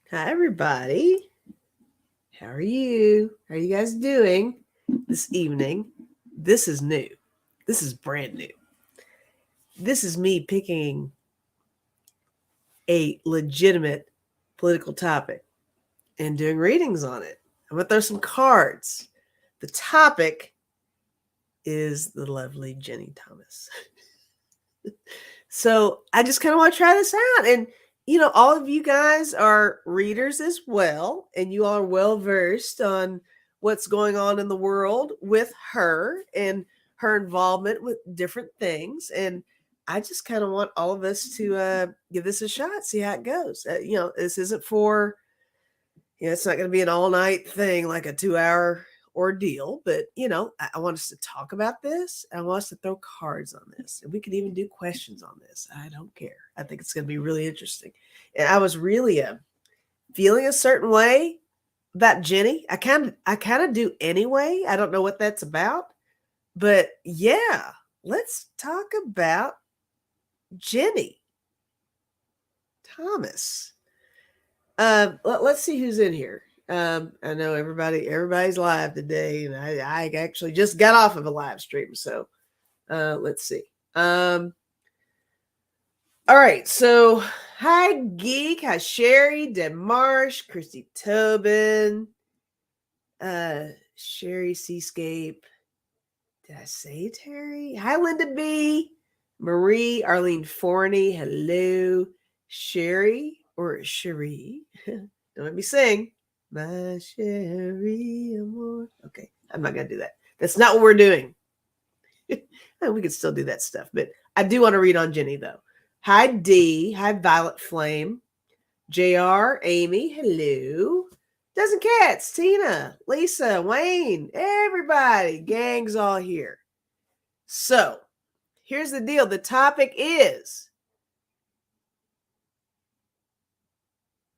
Hi, everybody. How are you? How are you guys doing this evening? This is new. This is brand new. This is me picking a legitimate political topic and doing readings on it. I'm going to throw some cards. The topic is the lovely Ginni Thomas. So I just kind of want to try this out. And, all of you guys are readers as well, and you all are well versed on what's going on in the world with her and her involvement with different things. And I just kind of want all of us to give this a shot, see how it goes. This isn't for, it's not going to be an all night thing like a 2 hour ordeal, but I want us to talk about this. I want us to throw cards on this, and we can even do questions on this. I don't care. I think it's going to be really interesting. And I was really feeling a certain way about Ginni. I kind of do anyway. I don't know what that's about, but yeah, let's talk about Ginni Thomas. Let's see who's in here. I know everybody's live today, and I actually just got off of a live stream, so let's see. All right, so hi Geek, hi Sherry, Deb Marsh, Christy Tobin, Sherry Seascape. Did I say Terry? Hi Linda B, Marie, Arlene Forney, hello, Sherry or Cherie. Don't let me sing. My Sherry Amore. Okay, I'm not gonna do that. That's not what we're doing. We can still do that stuff, but I do want to read on Ginni though. Hi D. Hi Violet Flame. JR, Amy, hello. Dozen Cats, Tina, Lisa, Wayne, everybody. Gang's all here. So here's the deal. The topic is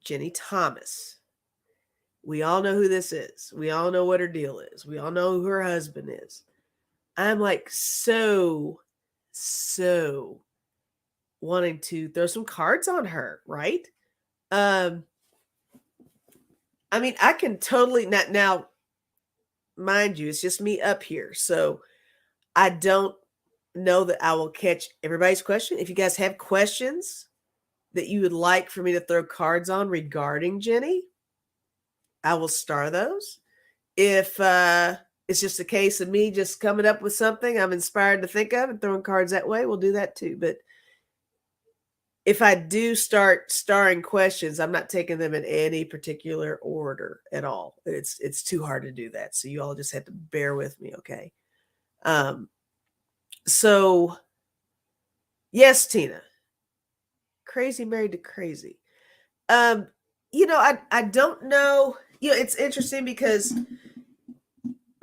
Ginni Thomas. We all know who this is. We all know what her deal is. We all know who her husband is. I'm like so wanting to throw some cards on her, right? I mean, I can totally not now, mind you, it's just me up here. So I don't know that I will catch everybody's question. If you guys have questions that you would like for me to throw cards on regarding Ginni, I will star those. If it's just a case of me just coming up with something I'm inspired to think of and throwing cards that way, we'll do that too. But if I do start starring questions, I'm not taking them in any particular order at all. It's too hard to do that. So you all just have to bear with me, okay? So yes, Tina. Crazy married to crazy. I don't know. It's interesting because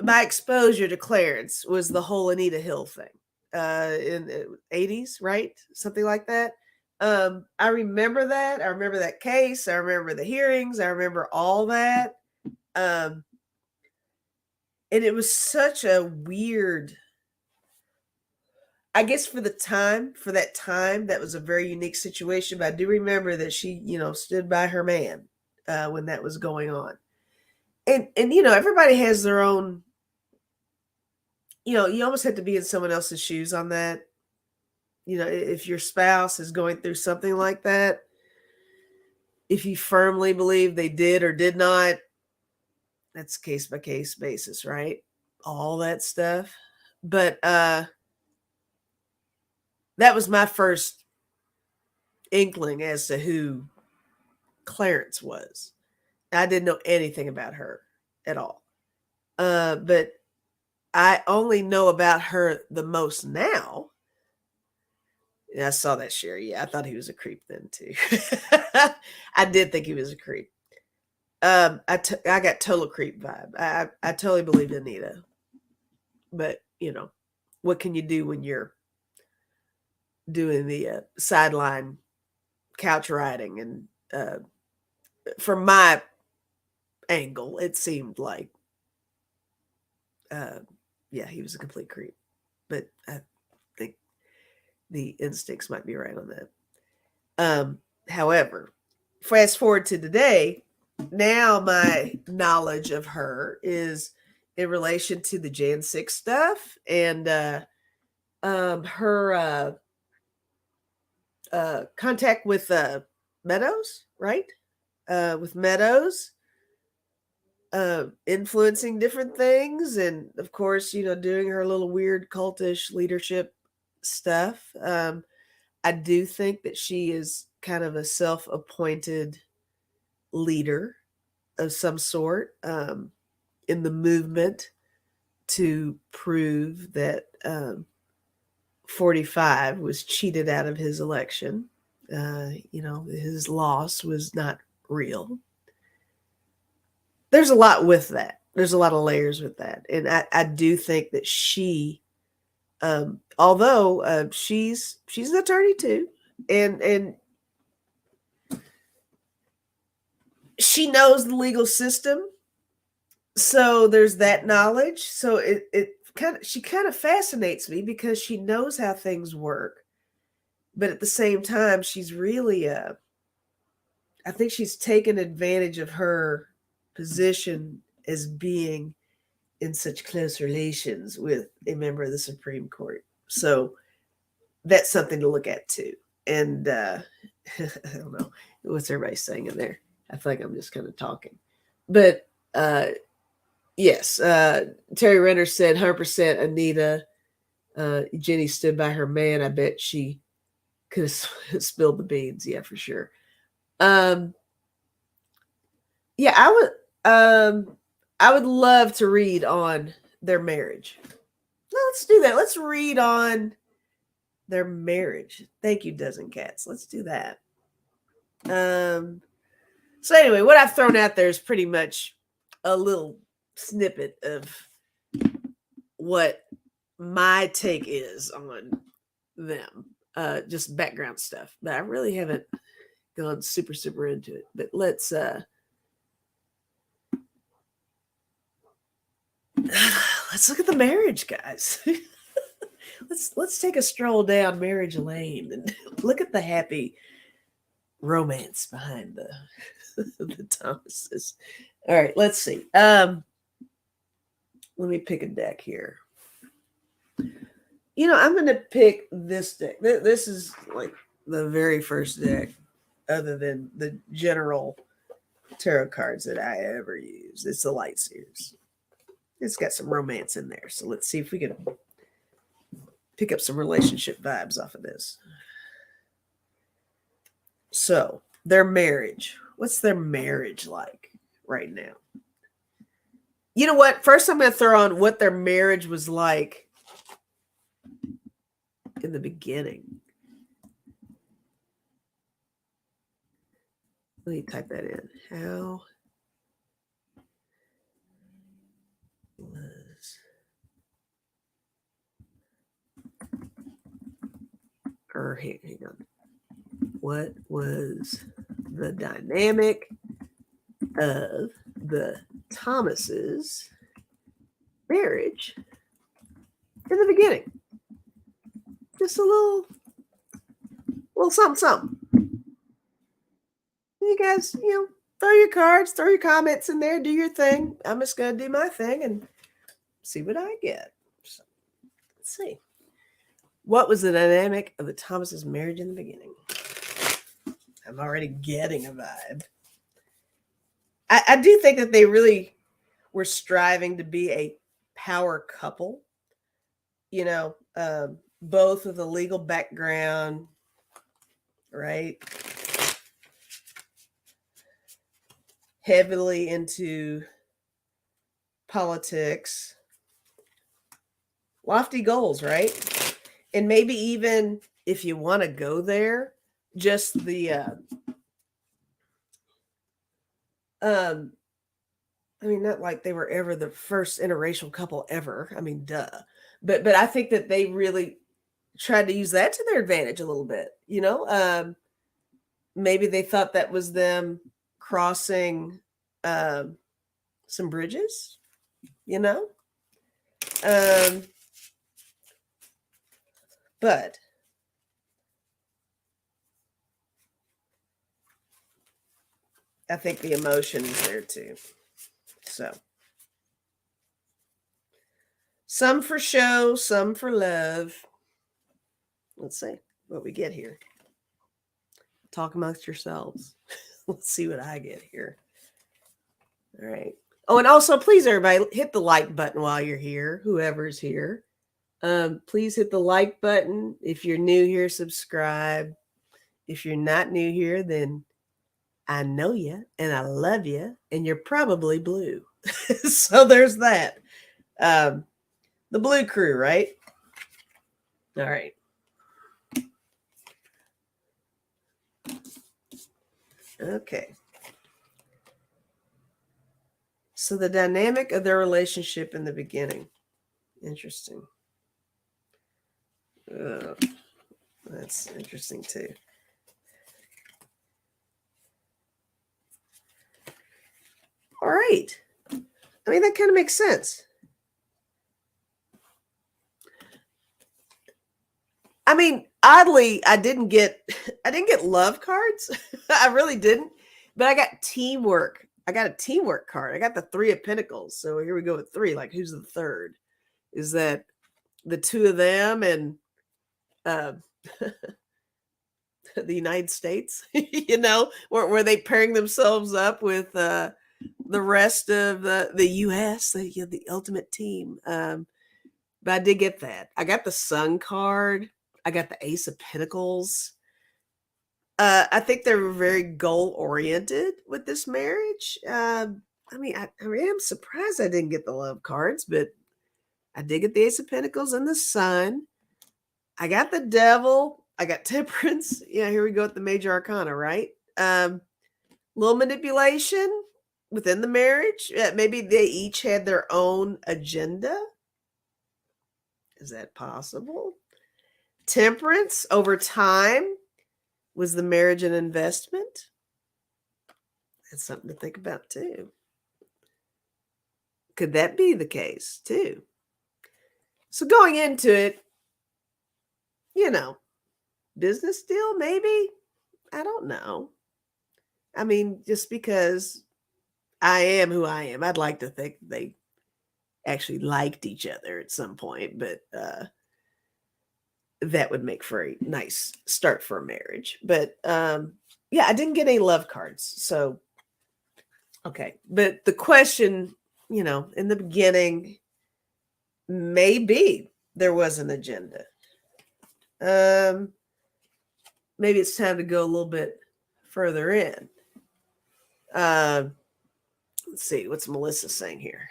my exposure to Clarence was the whole Anita Hill thing in the 80s, right? Something like that. I remember that. I remember that case. I remember the hearings. I remember all that. And it was such a weird, I guess for that time, that was a very unique situation. But I do remember that she, stood by her man when that was going on. And everybody has their own, you almost have to be in someone else's shoes on that. If your spouse is going through something like that, if you firmly believe they did or did not, that's case by case basis, right? All that stuff. But that was my first inkling as to who Clarence was. I didn't know anything about her at all. But I only know about her the most now. Yeah, I saw that, Sherry. Yeah, I thought he was a creep then too. I did think he was a creep. I got total creep vibe. I totally believe Anita, but what can you do when you're doing the sideline couch riding? And from my angle, it seemed like, uh, yeah, he was a complete creep. But I think the instincts might be right on that. However, fast forward to today, now my knowledge of her is in relation to the Jan 6 stuff and her contact with Meadows, right? With Meadows, influencing different things, and of course, doing her little weird cultish leadership stuff. I do think that she is kind of a self-appointed leader of some sort in the movement to prove that 45 was cheated out of his election. His loss was not real. There's a lot with that. There's a lot of layers with that. And I do think that she, although she's an attorney too, and she knows the legal system. So there's that knowledge. So she kind of fascinates me because she knows how things work. But at the same time, she's really I think she's taken advantage of her position as being in such close relations with a member of the Supreme Court. So that's something to look at too. And I don't know what's everybody saying in there. I feel like I'm just kind of talking. But yes, Terry Renner said 100% Anita. Ginni stood by her man. I bet she could have spilled the beans. Yeah, for sure. Yeah, I would love to read on their marriage. Let's do that. Let's read on their marriage. Thank you, Dozen Cats. Let's do that. So anyway, what I've thrown out there is pretty much a little snippet of what my take is on them. Just background stuff. But I really haven't gone super into it. But let's look at the marriage, guys. let's take a stroll down marriage lane and look at the happy romance behind the Thomases. All right, let's see. Let me pick a deck here. I'm going to pick this deck. This is like the very first deck, other than the general tarot cards that I ever use. It's the Light Seers. It's got some romance in there. So let's see if we can pick up some relationship vibes off of this. So, their marriage. What's their marriage like right now? You know what? First, I'm going to throw on what their marriage was like in the beginning. Let me type that in. How was hang on. What was the dynamic of the Thomases' marriage in the beginning? Just a little something. You guys, throw your cards, throw your comments in there, do your thing. I'm just going to do my thing and see what I get. So, let's see. What was the dynamic of the Thomases' marriage in the beginning? I'm already getting a vibe. I do think that they really were striving to be a power couple. Both with a legal background, right? Heavily into politics. Lofty goals, right? And maybe even if you want to go there, just the not like they were ever the first interracial couple ever. Duh. But I think that they really tried to use that to their advantage a little bit. Maybe they thought that was them crossing some bridges. But I think the emotion is there too. So some for show, some for love. Let's see what we get here. Talk amongst yourselves. Let's see what I get here. All right. Oh, and also, please, everybody, hit the like button while you're here, whoever's here. Please hit the like button. If you're new here, subscribe. If you're not new here, then I know you and I love you, and you're probably blue. So there's that. The blue crew, right? All right. Okay. So the dynamic of their relationship in the beginning. Interesting. That's interesting too. All right. I mean, that kind of makes sense. I mean, oddly, I didn't get love cards. I really didn't. But I got teamwork. I got a teamwork card. I got the 3 of Pentacles. So here we go with 3. Like, who's the third? Is that the 2 of them and uh, the United States? You know, were they pairing themselves up with the rest of the U.S., the ultimate team? But I did get that. I got the Sun card. I got the Ace of Pentacles. I think they were very goal oriented with this marriage. I mean, I am surprised I didn't get the love cards, but I did get the Ace of Pentacles and the Sun. I got the Devil. I got Temperance. Yeah, here we go with the Major Arcana, right? Little manipulation within the marriage. Maybe they each had their own agenda. Is that possible? Temperance over time. Was the marriage an investment? That's something to think about too. Could that be the case too? So going into it, business deal, maybe? I don't know. I mean, just because I am who I am, I'd like to think they actually liked each other at some point, but that would make for a nice start for a marriage. But yeah, I didn't get any love cards. So, okay. But the question, in the beginning, maybe there was an agenda. Maybe it's time to go a little bit further in. Let's see, what's Melissa saying here?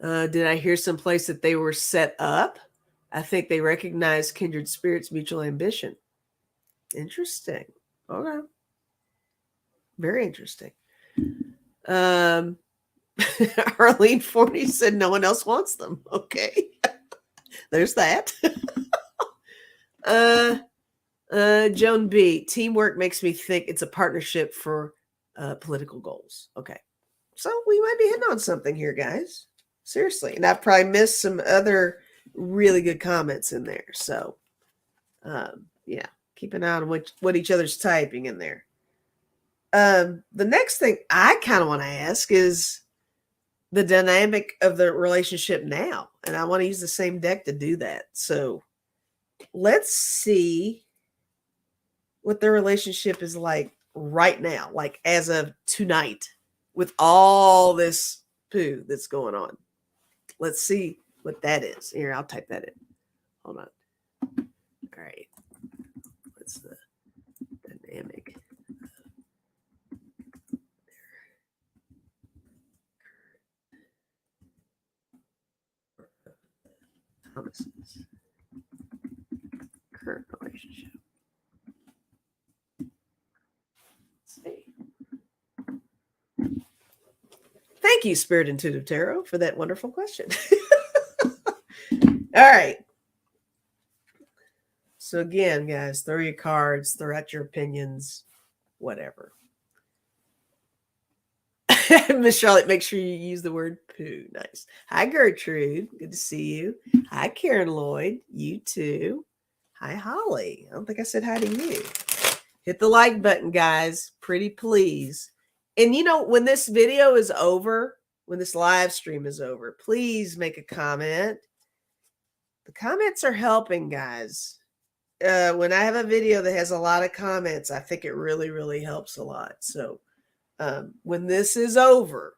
Did I hear someplace that they were set up? I think they recognize kindred spirits, mutual ambition. Interesting. Okay. Very interesting. Arlene Forney said no one else wants them. Okay. There's that. Joan B. Teamwork makes me think it's a partnership for political goals. Okay. So we might be hitting on something here, guys. Seriously. And I've probably missed some other really good comments in there. So, yeah, keep an eye on what each other's typing in there. The next thing I kind of want to ask is the dynamic of the relationship now. And I want to use the same deck to do that. So let's see what their relationship is like right now, like as of tonight, with all this poo that's going on. Let's see what that is. Here, I'll type that in. Hold on. All right. What's the dynamic? Thomas's current relationship. Let's see. Thank you, Spirit Intuitive Tarot, for that wonderful question. All right. So again, guys, throw your cards, throw out your opinions, whatever. Miss Charlotte, make sure you use the word poo. Nice. Hi, Gertrude. Good to see you. Hi, Karen Lloyd. You too. Hi, Holly. I don't think I said hi to you. Hit the like button, guys. Pretty please. And when this video is over, when this live stream is over, please make a comment. The comments are helping, guys. When I have a video that has a lot of comments, I think it really, really helps a lot. So when this is over,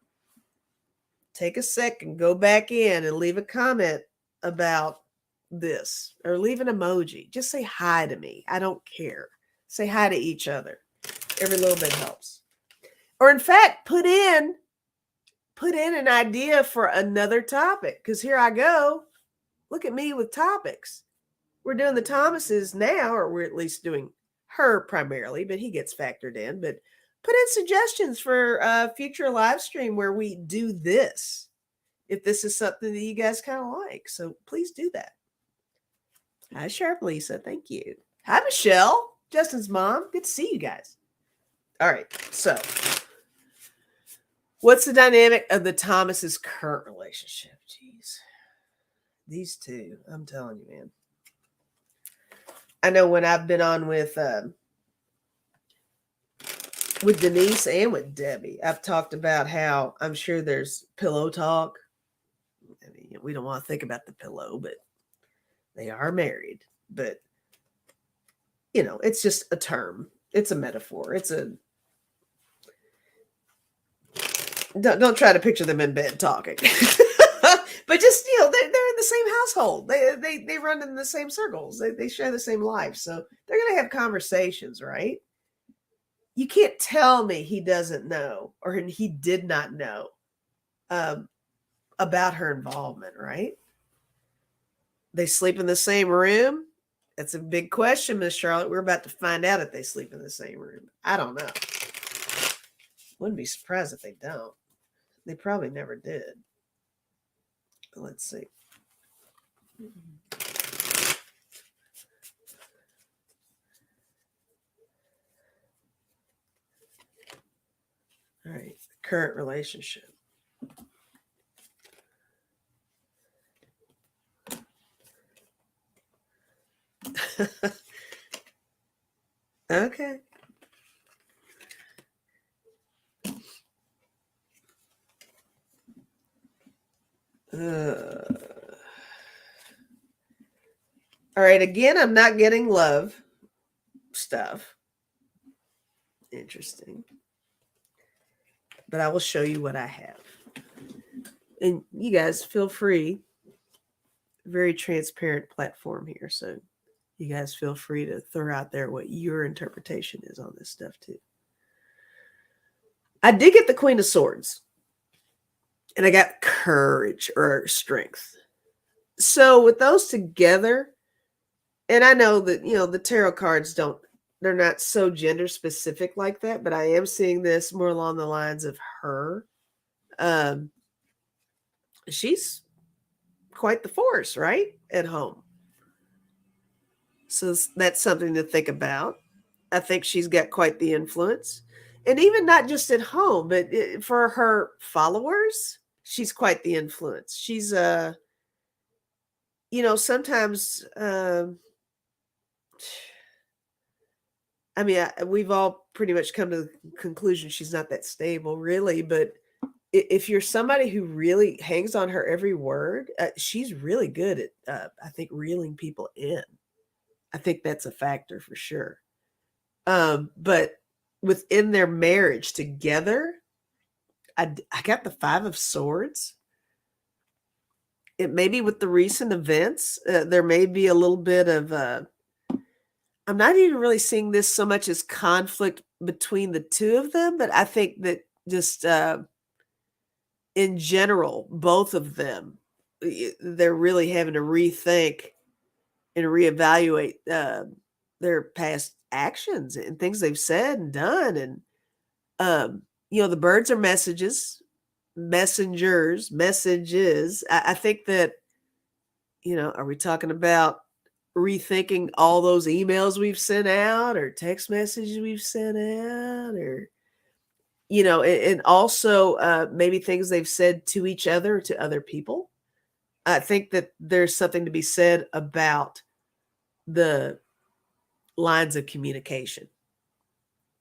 take a second, go back in and leave a comment about this, or leave an emoji. Just say hi to me. I don't care. Say hi to each other. Every little bit helps. Or in fact, put in an idea for another topic, because here I go. Look at me with topics. We're doing the Thomases now, or we're at least doing her primarily, but he gets factored in. But put in suggestions for a future live stream where we do this, if this is something that you guys kind of like. So please do that. Hi, Sharp Lisa. Thank you. Hi, Michelle, Justin's mom. Good to see you guys. All right. So what's the dynamic of the Thomases' current relationship? Jeez. These two, I'm telling you, man. I know when I've been on with Denise and with Debbie, I've talked about how I'm sure there's pillow talk. I mean, we don't want to think about the pillow, but they are married. But, it's just a term. It's a metaphor. Don't try to picture them in bed talking. But just, they're in the same household. They run in the same circles. They share the same life. So they're going to have conversations, right? You can't tell me he doesn't know, or he did not know about her involvement, right? They sleep in the same room. That's a big question, Miss Charlotte. We're about to find out if they sleep in the same room. I don't know. Wouldn't be surprised if they don't. They probably never did. Let's see. All right. Current relationship. Okay. All right. Again, I'm not getting love stuff. Interesting. But I will show you what I have. And you guys feel free. Very transparent platform here. So you guys feel free to throw out there what your interpretation is on this stuff too. I did get the Queen of Swords. And I got courage or strength. So with those together, and I know that, the tarot cards they're not so gender specific like that, but I am seeing this more along the lines of her. She's quite the force, right? At home. So that's something to think about. I think she's got quite the influence. And even not just at home, but for her followers, she's quite the influence. She's sometimes we've all pretty much come to the conclusion she's not that stable, really. But if you're somebody who really hangs on her every word, she's really good at, I think, reeling people in. I think that's a factor for sure. But within their marriage together, I got the Five of Swords. It may be with the recent events. There may be a little bit of, I'm not even really seeing this so much as conflict between the two of them, but I think that just in general, both of them, they're really having to rethink and reevaluate their past actions and things they've said and done. And, the birds are messages. Messages. I think that, are we talking about rethinking all those emails we've sent out or text messages we've sent out, or, and also maybe things they've said to each other, to other people. I think that there's something to be said about the lines of communication.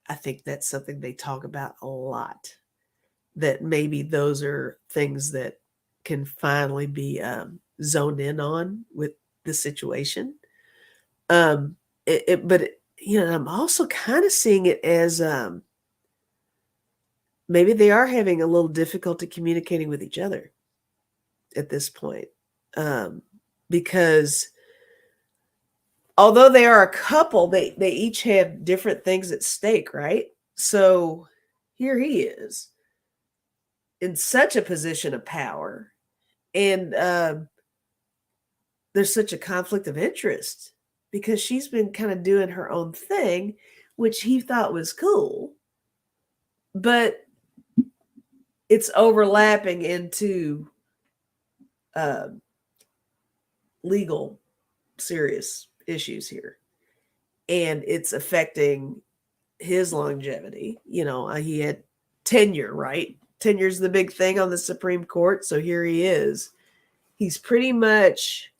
I think that's something they talk about a lot. That maybe those are things that can finally be zoned in on with the situation. Um, I'm also kind of seeing it as maybe they are having a little difficulty communicating with each other at this point, um, because although they are a couple, they each have different things at stake, right? So here he is in such a position of power, and there's such a conflict of interest because she's been kind of doing her own thing, which he thought was cool, but it's overlapping into uh, legal serious issues here, and it's affecting his longevity. He had tenure, right? Tenure's the big thing on the Supreme Court, so here he is. He's pretty much,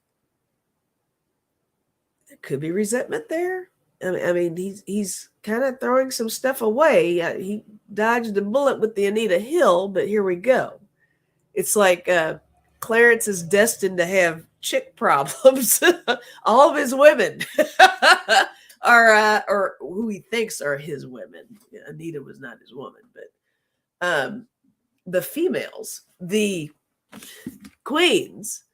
there could be resentment there. I mean, he's kind of throwing some stuff away. He dodged a bullet with the Anita Hill, but here we go. It's like Clarence is destined to have chick problems. All of his women are, or who he thinks are his women. Anita was not his woman, but the females, the queens,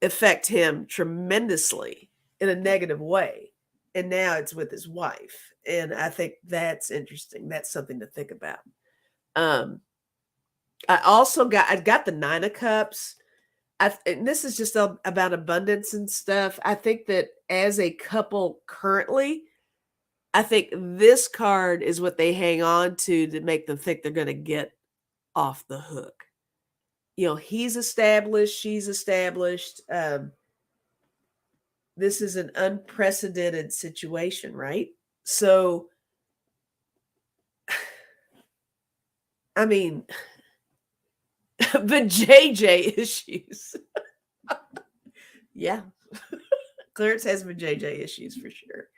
affect him tremendously in a negative way. And now it's with his wife. And I think that's interesting. That's something to think about. Um, I got the Nine of Cups. And this is just about abundance and stuff. I think that as a couple currently, I think this card is what they hang on to make them think they're going to get off the hook. He's established, she's established. This is an unprecedented situation, right? So, I mean, but JJ issues. Yeah. Clarence has JJ issues for sure.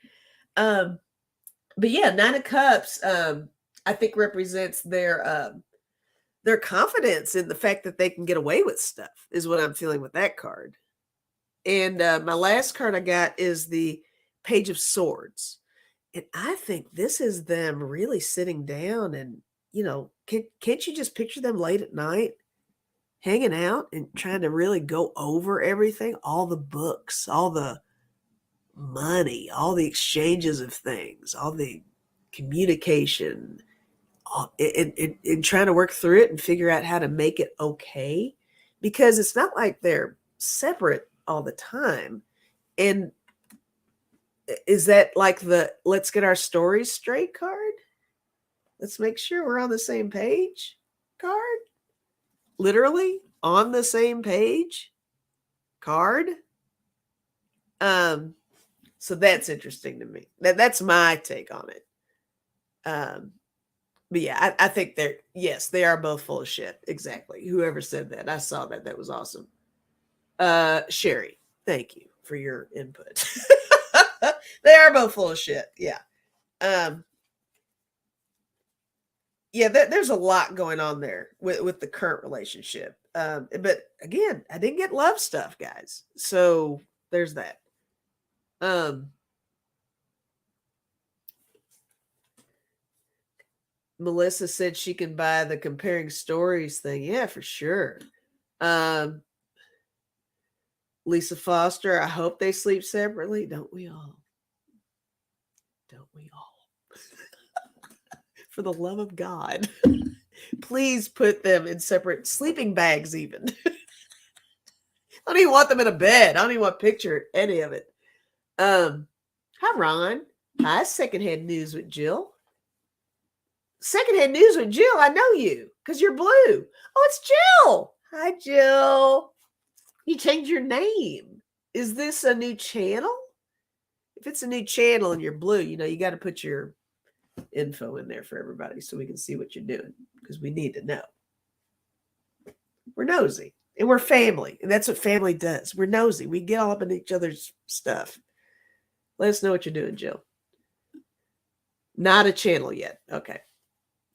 But yeah, Nine of Cups, I think represents their confidence in the fact that they can get away with stuff is what I'm feeling with that card. And my last card I got is the Page of Swords. And I think this is them really sitting down and, can't you just picture them late at night hanging out and trying to really go over everything, all the books, all the money, all the exchanges of things, all the communication, and trying to work through it and figure out how to make it okay, because it's not like they're separate all the time. And is that like the let's get our stories straight card? Let's make sure we're on the same page card? Literally on the same page card? So that's interesting to me. That's my take on it. But yeah, I think they are both full of shit. Exactly. Whoever said that, I saw that. That was awesome. Sherry, thank you for your input. They are both full of shit. Yeah. Yeah, there's a lot going on there with the current relationship. But again, I didn't get love stuff, guys. So there's that. Melissa said she can buy the comparing stories thing. Yeah, for sure. Lisa Foster, I hope they sleep separately. Don't we all? Don't we all? For the love of God, please put them in separate sleeping bags, even. I don't even want them in a bed. I don't even want to picture any of it. Hi, Ron. Hi, Secondhand News with Jill. Secondhand News with Jill, I know you because you're blue. Oh, it's Jill. Hi, Jill. You changed your name. Is this a new channel? If it's a new channel and you're blue, you got to put your info in there for everybody so we can see what you're doing, because we need to know. We're nosy and we're family, and that's what family does. We're nosy. We get all up in each other's stuff. Let us know what you're doing, Jill. Not a channel yet. Okay.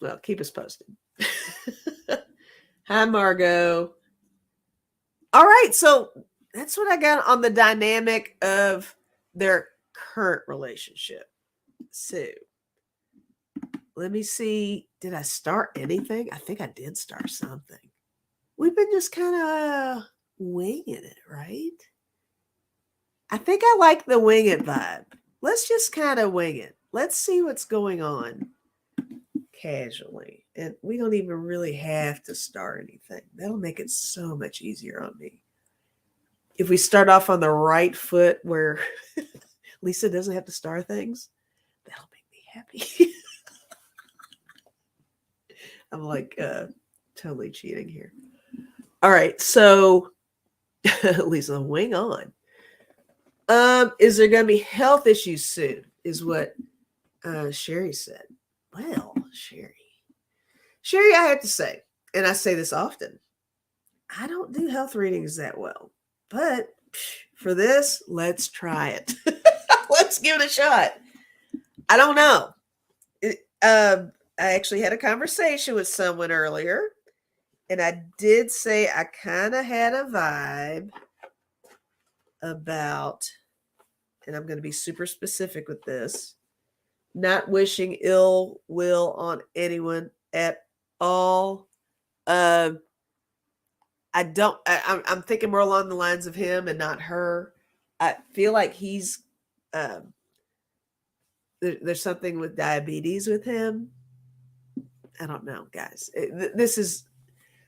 Well, keep us posted. Hi, Margot. All right. So that's what I got on the dynamic of their current relationship. So let me see. Did I start anything? I think I did start something. We've been just kind of winging it, right? I think I like the wing it vibe. Let's just kind of wing it. Let's see what's going on casually. And we don't even really have to start anything. That'll make it so much easier on me. If we start off on the right foot where Lisa doesn't have to start things, that'll make me happy. I'm like totally cheating here. All right, so Lisa, wing on. Is there going to be health issues soon? Is what Sherry said. Well, Sherry, I have to say, and I say this often, I don't do health readings that well, but for this, let's try it. Let's give it a shot. I don't know. I actually had a conversation with someone earlier, and I did say I kind of had a vibe about, and I'm going to be super specific with this, not wishing ill will on anyone at all. I don't. I'm thinking more along the lines of him and not her. I feel like he's there's something with diabetes with him. I don't know, guys. This is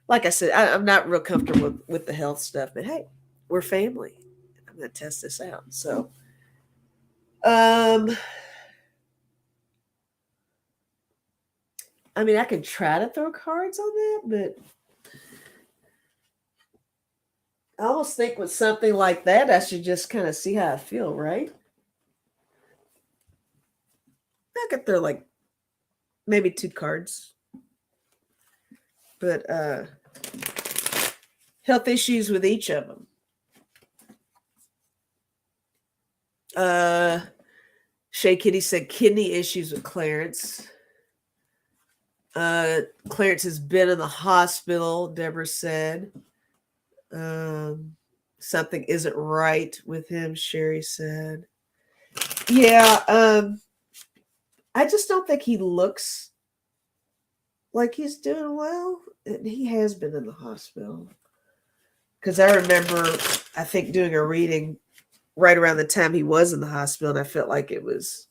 like I said. I'm not real comfortable with the health stuff, but hey, we're family. I'm going to test this out. So, I mean, I can try to throw cards on that, but I almost think with something like that, I should just kind of see how I feel, right? I could throw like maybe 2 cards, but health issues with each of them. Shay Kitty said kidney issues with Clarence. Clarence has been in the hospital, Deborah said. Something isn't right with him, Sherry said. Yeah, I just don't think he looks like he's doing well. He has been in the hospital. Because I remember, I think, doing a reading right around the time he was in the hospital, and I felt like I was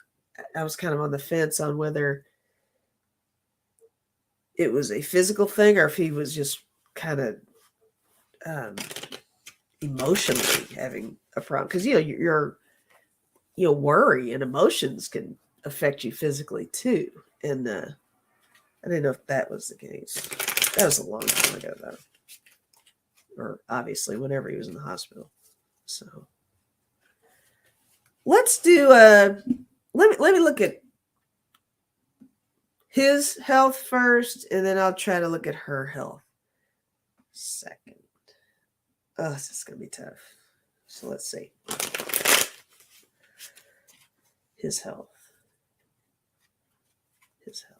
kind of on the fence on whether it was a physical thing or if he was just kind of emotionally having a problem. Because, your worry and emotions can affect you physically too. And I didn't know if that was the case. That was a long time ago, though. Or obviously, whenever he was in the hospital. So let's do let me look at his health first, and then I'll try to look at her health second. Oh, this is gonna be tough. So let's see. His health. His health.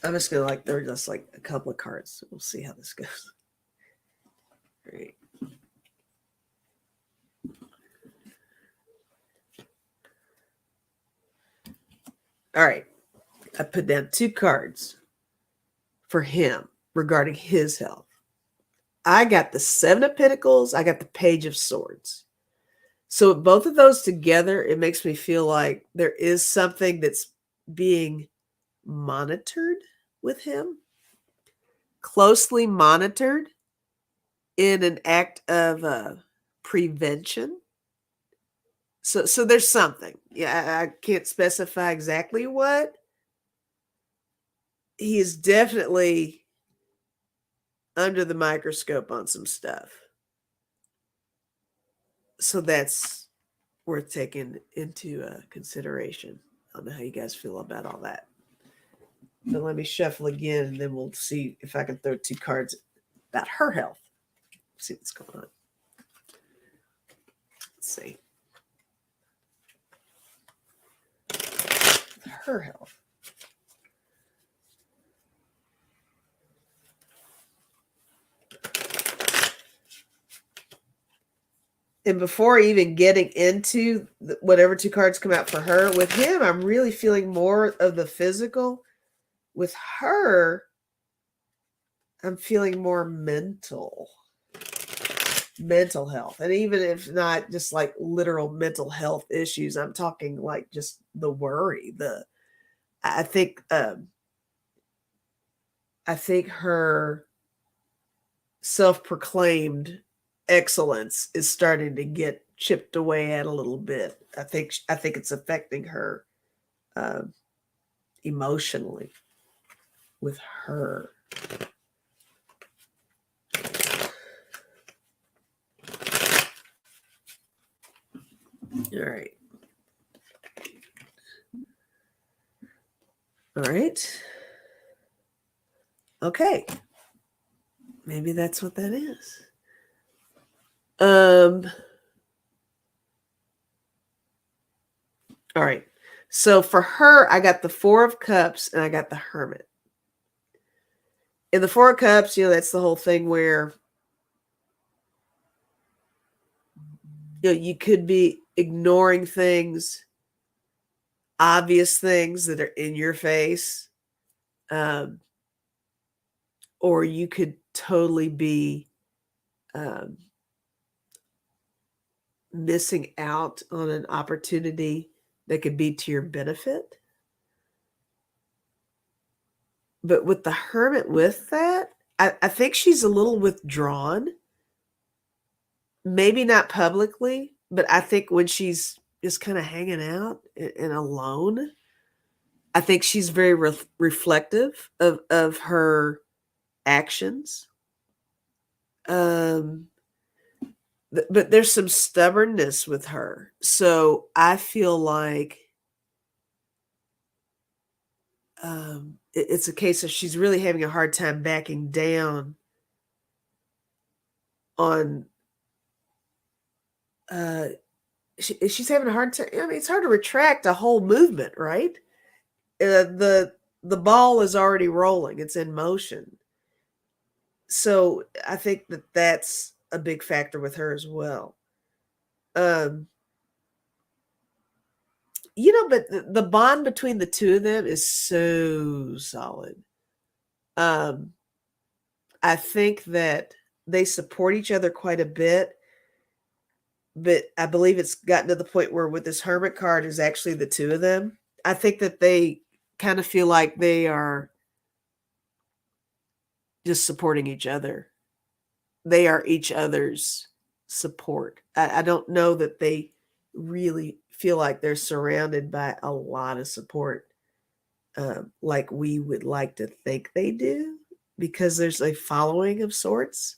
I'm just gonna they're just like a couple of cards. So we'll see how this goes. Great. All right. I put down 2 cards for him regarding his health. I got the 7 of Pentacles. I got the Page of Swords. So both of those together, it makes me feel like there is something that's being monitored with him, closely monitored in an act of prevention. So there's something. Yeah, I can't specify exactly what. He is definitely under the microscope on some stuff. So that's worth taking into consideration. I don't know how you guys feel about all that. But let me shuffle again, and then we'll see if I can throw 2 cards about her health. see what's going on. Let's see. Her health. And before even getting into whatever two cards come out for her, with him, I'm really feeling more of the physical. With her, I'm feeling more mental health. And even if not just like literal mental health issues, I'm talking like just the worry, I think her self-proclaimed excellence is starting to get chipped away at a little bit. I think it's affecting her emotionally with her. All right. All right. Okay. Maybe that's what that is. All right. So for her, I got the Four of Cups and I got the Hermit. In the Four of Cups, that's the whole thing where you could be ignoring things, obvious things that are in your face, or you could totally be missing out on an opportunity that could be to your benefit. But with the Hermit with that, I think she's a little withdrawn. Maybe not publicly, but I think when she's just kind of hanging out and alone, I think she's very reflective of her actions. But there's some stubbornness with her. So I feel like it's a case of she's really having a hard time backing down on she's having a hard time. I mean, it's hard to retract a whole movement, right? The ball is already rolling. It's in motion. So I think that's a big factor with her as well. But the bond between the two of them is so solid. I think that they support each other quite a bit, but I believe it's gotten to the point where with this Hermit card is actually the two of them. I think that they kind of feel like they are just supporting each other. They are each other's support. I don't know that they really feel like they're surrounded by a lot of support like we would like to think they do, because there's a following of sorts.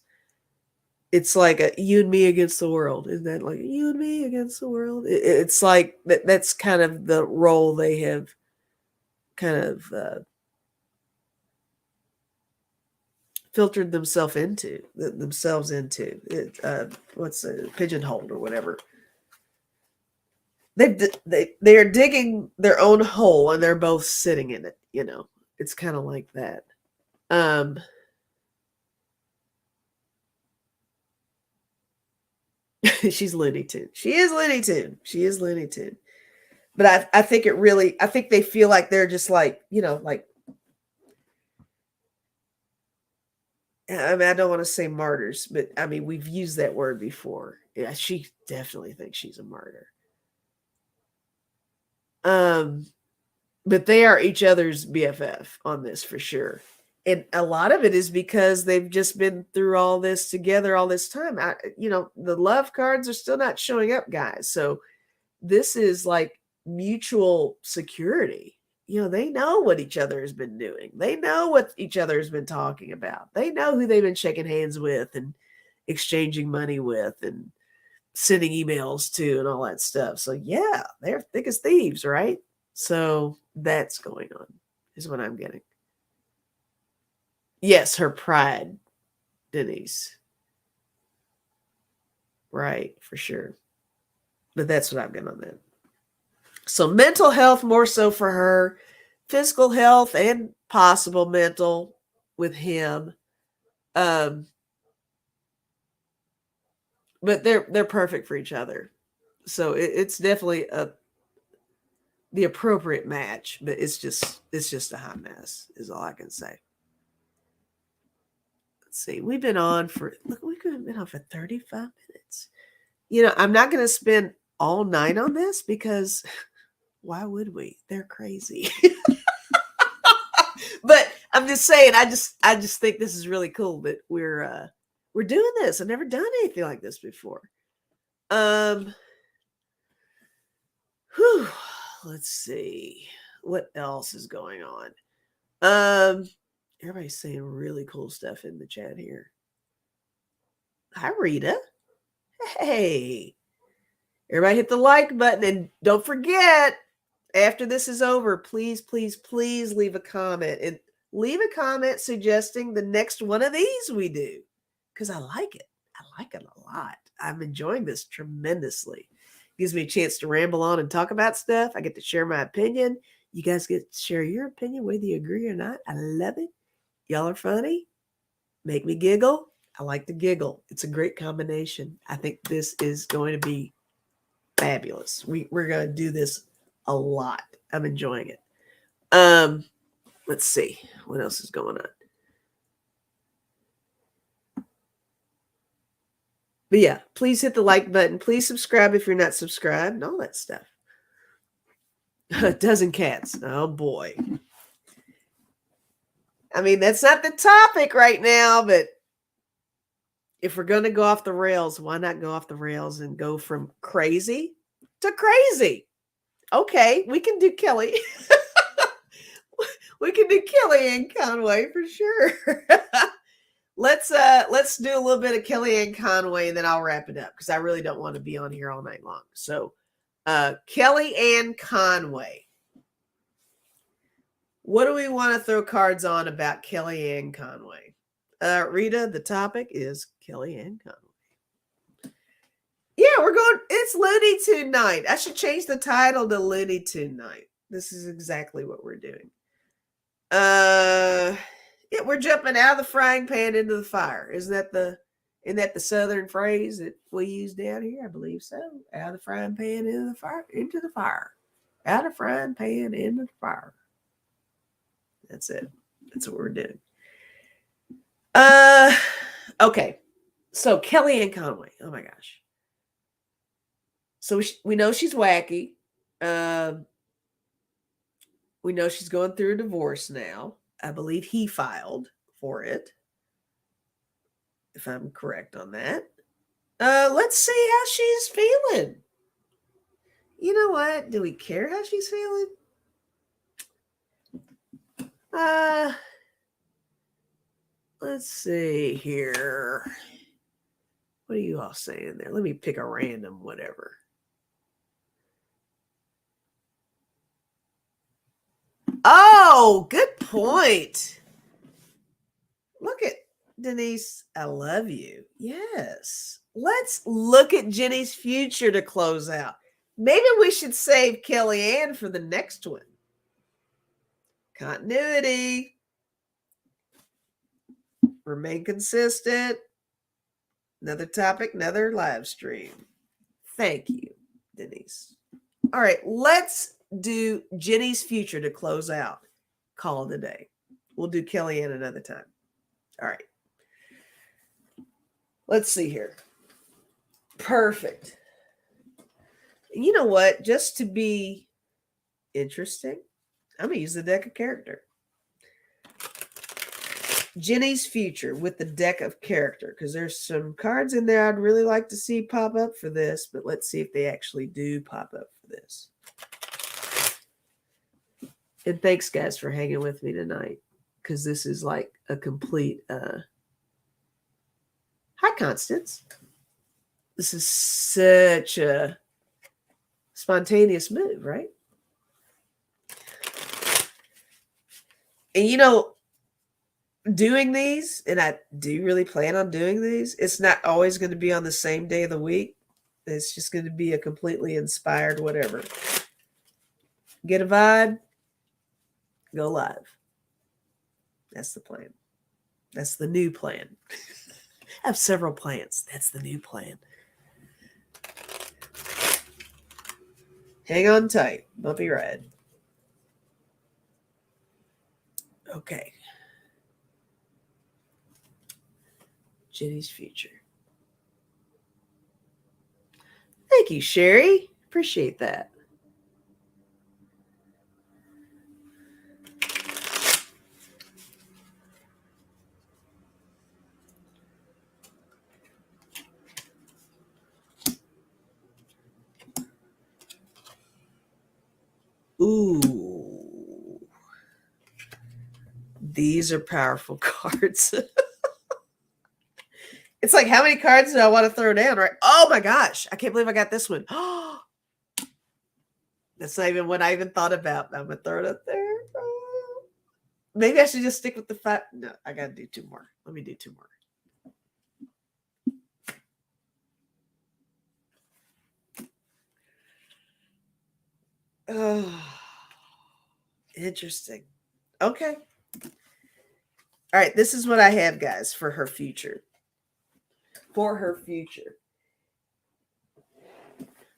It's like a you and me against the world. Isn't that like you and me against the world? It's like that's kind of the role they have kind of filtered themselves into what's pigeonholed or whatever. They are digging their own hole and they're both sitting in it. It's kind of like that. She's Looney Tune. She is Looney Tune. She is Looney Tune. But I think I think they feel like they're just like, like, I mean, I don't want to say martyrs, but I mean, we've used that word before. Yeah, she definitely thinks she's a martyr. But they are each other's BFF on this for sure. And a lot of it is because they've just been through all this together all this time. The love cards are still not showing up, guys. So this is like mutual security. They know what each other has been doing. They know what each other has been talking about. They know who they've been shaking hands with and exchanging money with and sending emails to and all that stuff. So yeah, they're thick as thieves, right? So that's going on, is what I'm getting. Yes, her pride, Denise. Right, for sure. But that's what I've got on that. So mental health more so for her, physical health and possible mental with him. Um, but they're perfect for each other. So it's definitely the appropriate match, but it's just a hot mess, is all I can say. Let's see. We've been on for 35 minutes. I'm not going to spend all night on this because why would we? They're crazy. But I'm just saying, I just think this is really cool that we're doing this. I've never done anything like this before. Um, whew, let's see what else is going on. Everybody's saying really cool stuff in the chat here. Hi, Rita. Hey, everybody hit the like button, and don't forget, after this is over, please, please, please leave a comment, and leave a comment suggesting the next one of these we do, because I like it. I like it a lot. I'm enjoying this tremendously. Gives me a chance to ramble on and talk about stuff. I get to share my opinion. You guys get to share your opinion, whether you agree or not. I love it. Y'all are funny. Make me giggle. I like to giggle. It's a great combination. I think this is going to be fabulous. We're going to do this a lot. I'm enjoying it. Let's see what else is going on. But yeah, please hit the like button. Please subscribe if you're not subscribed and all that stuff. A dozen cats. Oh boy. I mean, that's not the topic right now, but if we're going to go off the rails, why not go off the rails and go from crazy to crazy? Okay, we can do Kelly. We can do Kellyanne Conway for sure. Let's do a little bit of Kellyanne Conway and then I'll wrap it up because I really don't want to be on here all night long. So Kellyanne Conway. What do we want to throw cards on about Kellyanne Conway? Rita, the topic is Kellyanne Conway. Yeah, we're going, it's Looney Tune night. I should change the title to Looney Tune night. This is exactly what we're doing. Yeah, we're jumping out of the frying pan into the fire. Isn't that the Southern phrase that we use down here? I believe so. Out of the frying pan into the fire, into the fire. Out of the frying pan into the fire. That's it. That's what we're doing. Okay. So Kellyanne Conway. Oh my gosh. So we know she's wacky. We know she's going through a divorce now. I believe he filed for it, if I'm correct on that. Let's see how she's feeling. You know what? Do we care how she's feeling? Let's see here. What are you all saying there? Let me pick a random whatever. Oh, good point. Look at Denise. I love you. Yes. Let's look at Jenny's future to close out. Maybe we should save Kellyanne for the next one. Continuity. Remain consistent. Another topic, another live stream. Thank you, Denise. All right, let's do Jenny's future to close out. Call it a day. We'll do Kellyanne another time. All right. Let's see here. Perfect. You know what? Just to be interesting, I'm going to use the deck of character. Jenny's future with the deck of character, because there's some cards in there I'd really like to see pop up for this, but let's see if they actually do pop up for this. And thanks, guys, for hanging with me tonight, because this is like a complete... Hi, Constance. This is such a spontaneous move, right? And doing these, and I do really plan on doing these, it's not always going to be on the same day of the week. It's just going to be a completely inspired whatever. Get a vibe, go live. That's the plan. That's the new plan. I have several plans. That's the new plan. Hang on tight. Bumpy ride. Okay. Ginny's future. Thank you, Sherry. Appreciate that. Ooh. These are powerful cards. It's like, how many cards do I want to throw down, right? Oh my gosh. I can't believe I got this one. That's not even what I even thought about. I'm going to throw it up there. Maybe I should just stick with the 5. No, I got to do 2 more. Let me do 2 more. Oh, interesting. Okay. All right. This is what I have, guys, for her future. For her future.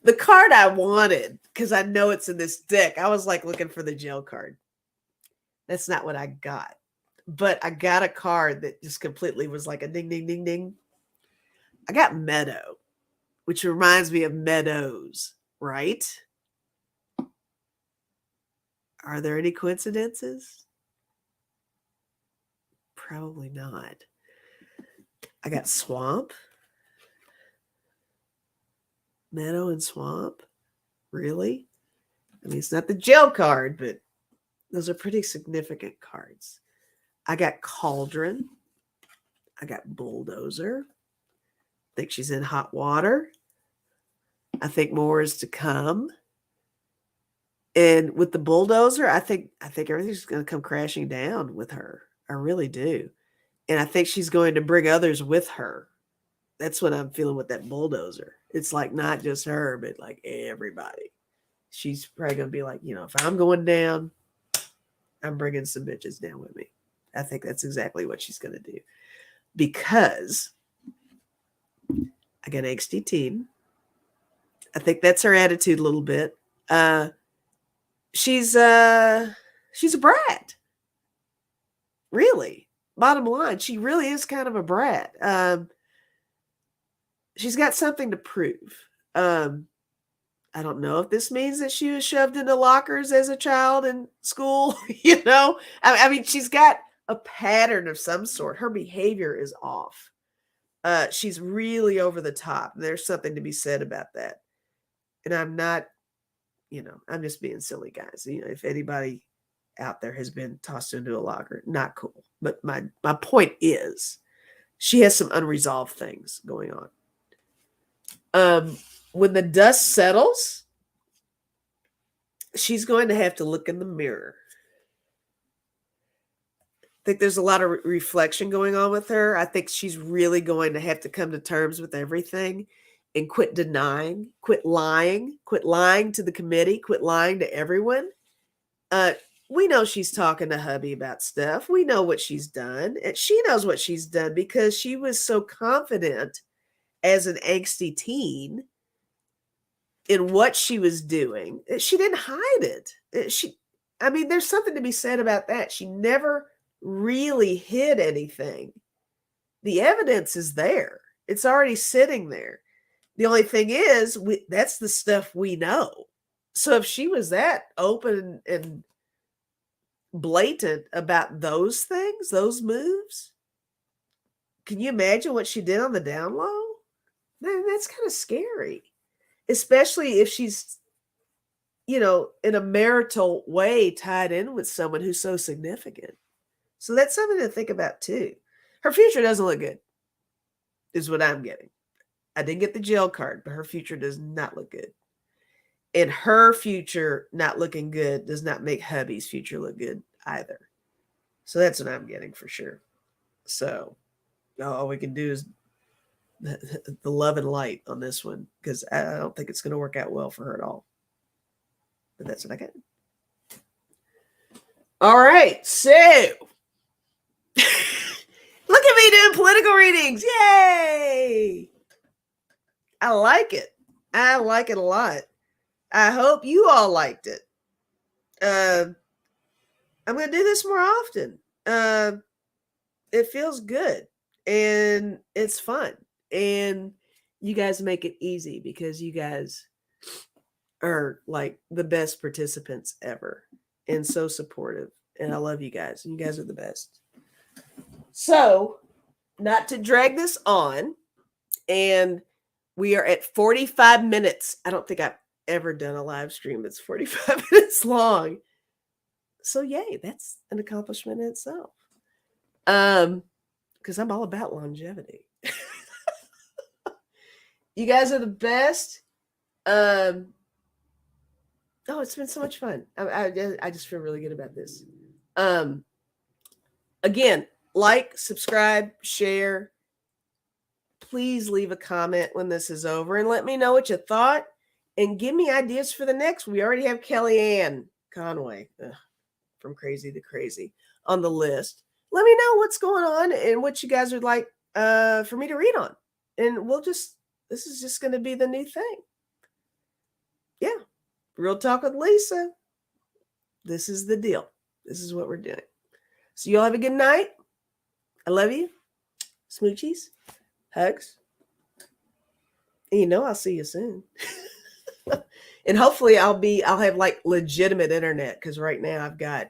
The card I wanted, because I know it's in this deck, I was like looking for the jail card. That's not what I got. But I got a card that just completely was like a ding, ding, ding, ding. I got Meadow, which reminds me of meadows, right? Are there any coincidences? Probably not. I got Swamp. Meadow and Swamp. Really? I mean, it's not the jail card, but those are pretty significant cards. I got Cauldron. I got Bulldozer. I think she's in hot water. I think more is to come. And with the bulldozer, I think everything's going to come crashing down with her. I really do. And I think she's going to bring others with her. That's what I'm feeling with that bulldozer. It's like not just her, but like everybody. She's probably going to be like, if I'm going down, I'm bringing some bitches down with me. I think that's exactly what she's going to do. Because I got angsty teen. I think that's her attitude a little bit. She's a brat. Really. Bottom line, she really is kind of a brat. She's got something to prove. I don't know if this means that she was shoved into lockers as a child in school. I mean, she's got a pattern of some sort. Her behavior is off. She's really over the top. There's something to be said about that. And I'm not, I'm just being silly, guys. If anybody out there has been tossed into a locker, not cool. But my point is, she has some unresolved things going on. When the dust settles, she's going to have to look in the mirror. I think there's a lot of reflection going on with her. I think she's really going to have to come to terms with everything and quit denying, quit lying to the committee, quit lying to everyone. We know she's talking to hubby about stuff. We know what she's done. And she knows what she's done because she was so confident as an angsty teen in what she was doing. She didn't hide it. There's something to be said about that. She never really hid anything. The evidence is there. It's already sitting there. The only thing is, that's the stuff we know. So if she was that open and blatant about those things, those moves, can you imagine what she did on the down low? Man, that's kind of scary, especially if she's, in a marital way tied in with someone who's so significant. So that's something to think about too. Her future doesn't look good, is what I'm getting. I didn't get the jail card, but her future does not look good. And her future not looking good does not make hubby's future look good either. So that's what I'm getting for sure. So all we can do is the love and light on this one, because I don't think it's going to work out well for her at all. But that's what I got. All right, so look at me doing political readings. Yay! I like it. I like it a lot. I hope you all liked it. I'm going to do this more often. It feels good and it's fun. And you guys make it easy because you guys are like the best participants ever and so supportive. And I love you guys. You guys are the best. So, not to drag this on, and we are at 45 minutes. I don't think I've ever done a live stream that's 45 minutes long. So yay, that's an accomplishment in itself. Because I'm all about longevity. You guys are the best. Oh, it's been so much fun. I just feel really good about this. Again, like, subscribe, share. Please leave a comment when this is over and let me know what you thought and give me ideas for the next. We already have Kellyanne Conway, from Crazy to Crazy, on the list. Let me know what's going on and what you guys would like for me to read on. And this is just going to be the new thing. Yeah. Real Talk with Lisa. This is the deal. This is what we're doing. So y'all have a good night. I love you. Smoochies. Hugs. And I'll see you soon. And hopefully I'll have like legitimate internet, because right now I've got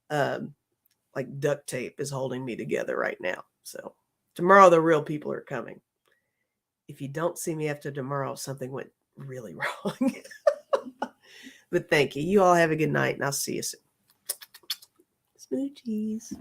like duct tape is holding me together right now. So tomorrow the real people are coming. If you don't see me after tomorrow, something went really wrong. But thank you. You all have a good night, and I'll see you soon. Smoochies.